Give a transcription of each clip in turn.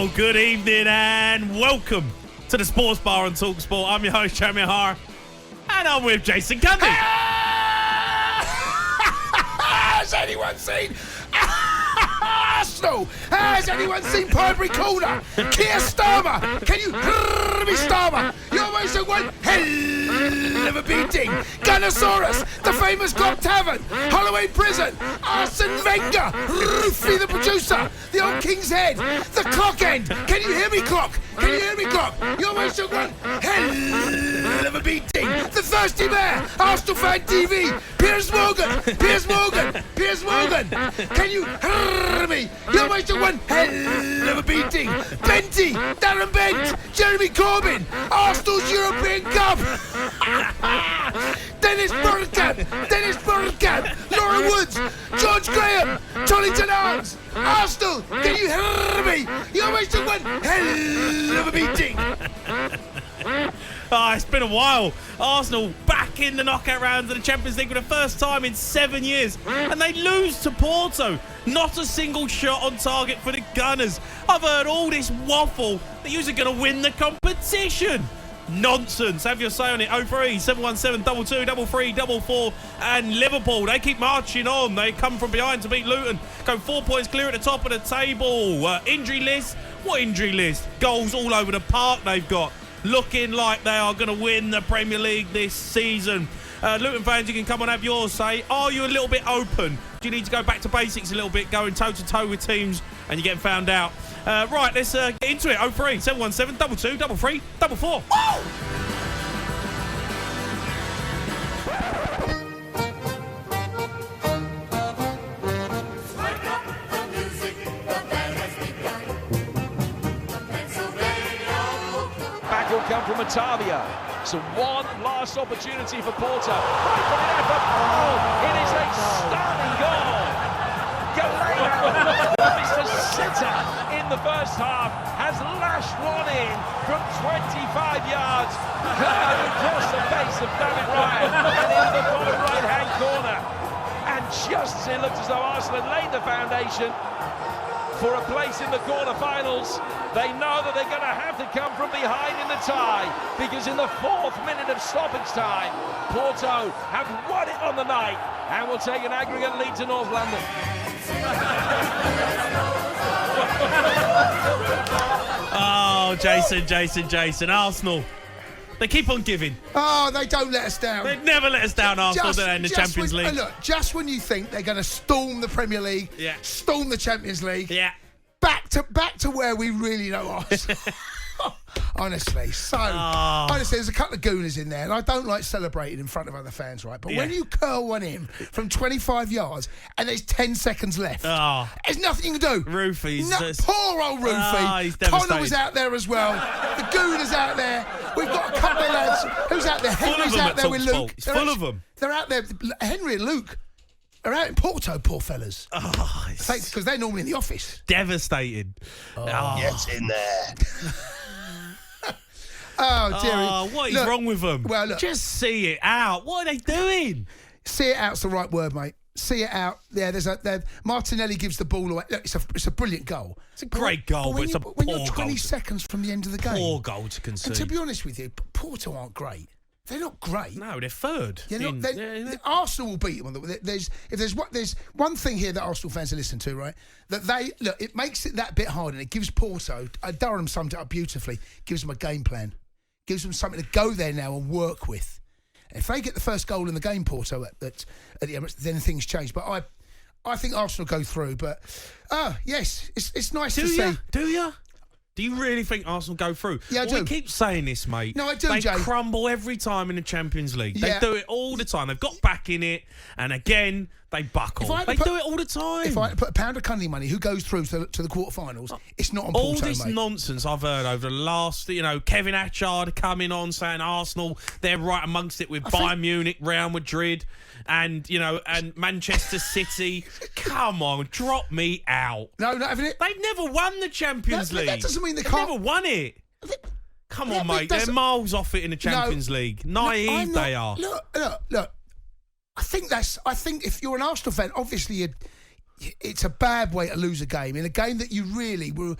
Well, good evening and welcome to the Sports Bar on talkSPORT. I'm your host, Jamie O'Hara, and I'm with Jason Cundy. Has anyone seen Arsenal? Has anyone seen Pembury Corner? Keir Starmer, can you hear me, Starmer? You almost at one hell of a beating. Gunnosaurus, the famous Glock Tavern, Holloway Prison, Arsene Wenger, Rufy the producer, the old King's Head, the Clock End. Can you hear me, Clock? Can you hear me, Clock? You almost at one hell of a beating. The Thirsty Bear, Arsenal Fan TV, Piers Morgan, Piers Morgan, Piers Morgan. Can you hear me? You almost at one hell of a beating. Benty, Darren Bent, Jeremy Corbyn, Arsenal's European Cup. Dennis Bergkamp, Laura Woods, George Graham, Tollington Arms, Arsenal, can you hear me? You almost took one hell of a beating. It's been a while. Arsenal back in the knockout rounds of the Champions League for the first time in 7 years. And they lose to Porto. Not a single shot on target for the Gunners. I've heard all this waffle that you're going to win the competition. Nonsense. Have your say on it. 03 717 22 33 44. And Liverpool, they keep marching on. They come from behind to beat Luton. Go 4 points clear at the top of the table. Injury list. What injury list? Goals all over the park they've got. Looking like they are going to win the Premier League this season. Luton fans, you can come and have your say. Are you a little bit open? Do you need to go back to basics a little bit, going toe-to-toe with teams and you're getting found out? Right, let's get into it. 03 717 22 33 44. Whoa! Come from Otavia. So one last opportunity for Porto. Right from the effort. Oh, it is a stunning goal. Galeno, Mr. Sitter in the first half, has lashed one in from 25 yards. Across the face of David Ryan and into the bottom right-hand corner. And just as it looked as though Arsenal had laid the foundation for a place in the quarter-finals, they know that they're going to have to come from behind in the tie, because in the 4th minute of stoppage time, Porto have won it on the night and will take an aggregate lead to North London. Oh, Jason, Arsenal. They keep on giving. Oh, they don't let us down. They never let us down, Arsenal, do they, in the Champions League? Look, just when you think they're going to storm the Premier League, storm the Champions League, back to where we really know Arsenal. Honestly, there's a couple of gooners in there, and I don't like celebrating in front of other fans, right? But when you curl one in from 25 yards and there's 10 seconds left, there's nothing you can do. Rufy's poor old Rufy. He's devastated. Connor was out there as well. The gooners out there. We've got a couple of lads. Who's out there? Henry's out there with Luke. It's full of them. They're out there. Henry and Luke are out in Porto, poor fellas. Because they're normally in the office. Devastated. Get in there. Oh, dearie. What is wrong with them? Well, look. Just see it out. What are they doing? See it out's the right word, mate. See it out. Yeah, Martinelli gives the ball away. Look, it's a brilliant goal. It's a great goal, but it's a poor goal. When you're 20 seconds from the end of the game. Poor goal to concede. And to be honest with you, Porto aren't great. They're not great. No, they're third. Arsenal will beat them. There's one thing here that Arsenal fans are listening to, right? That it makes it that bit harder. And it gives Porto. Durham summed it up beautifully. Gives them a game plan. Gives them something to go there now and work with. If they get the first goal in the game, Porto at the Emirates, then things change. But I think Arsenal go through. But yes, it's nice to see. Do you? Do you really think Arsenal go through? Yeah, I do. We keep saying this, mate. No, I do, They Jay. crumble every time in the Champions League. Yeah. They do it all the time. They've got back in it, and again, they buckle. They do it all the time. If I had to put £1 of Cundy money, who goes through to the quarterfinals, it's not on Porto, all this mate. nonsense I've heard over the last, Kevin Atchard coming on saying Arsenal, they're right amongst it with Bayern Munich, Real Madrid, and Manchester City. Come on, drop me out. No, not having it. They've never won the Champions League. That doesn't mean they've never won it. Come on, mate. They're miles off it in the Champions League. Naive they are. Look. I think if you're an Arsenal fan, obviously it's a bad way to lose a game. In a game that you really were,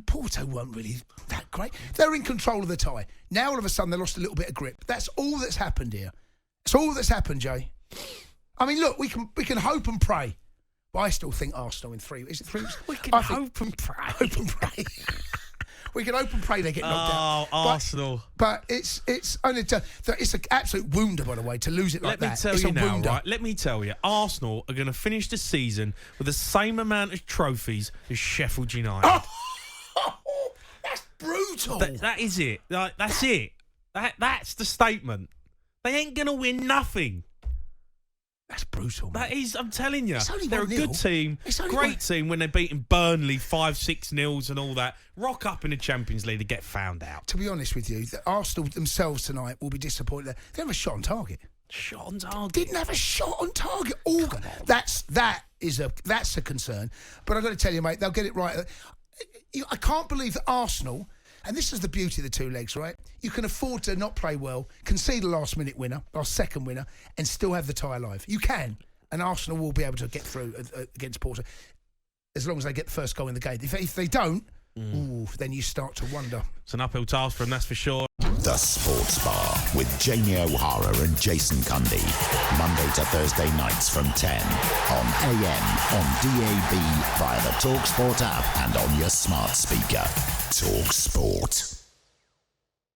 Porto weren't really that great. They're in control of the tie. Now, all of a sudden, they lost a little bit of grip. That's all that's happened here. It's all that's happened, Jay. I mean, look, we can hope and pray. But I still think Arsenal in 3 weeks. Is it 3 weeks? We can hope and pray. Hope and pray. We can hope and pray they get knocked out. Oh, Arsenal. But it's only it's an absolute wounder, by the way, to lose it like that. Let me tell you now, right? Let me tell you, Arsenal are going to finish the season with the same amount of trophies as Sheffield United. Oh, that's brutal. That is it. That's it. That's the statement. They ain't going to win nothing. That's brutal, man. That is, I'm telling you. They're a 1-0. good team. Great team when they're beating Burnley 5-6-0 and all that. Rock up in the Champions League to get found out. To be honest with you, the Arsenal themselves tonight will be disappointed. They didn't have a shot on target. Shot on target? Didn't have a shot on target. That's a concern. But I've got to tell you, mate, they'll get it right. I can't believe that Arsenal, and this is the beauty of the two legs, right? You can afford to not play well, concede a last-minute winner, or second winner, and still have the tie alive. You can, and Arsenal will be able to get through against Porto as long as they get the first goal in the game. If they don't, then you start to wonder. It's an uphill task for them, that's for sure. The Sports Bar with Jamie O'Hara and Jason Cundy. Monday to Thursday nights from 10 on AM, on DAB, via the talkSPORT app and on your smart speaker. talkSPORT.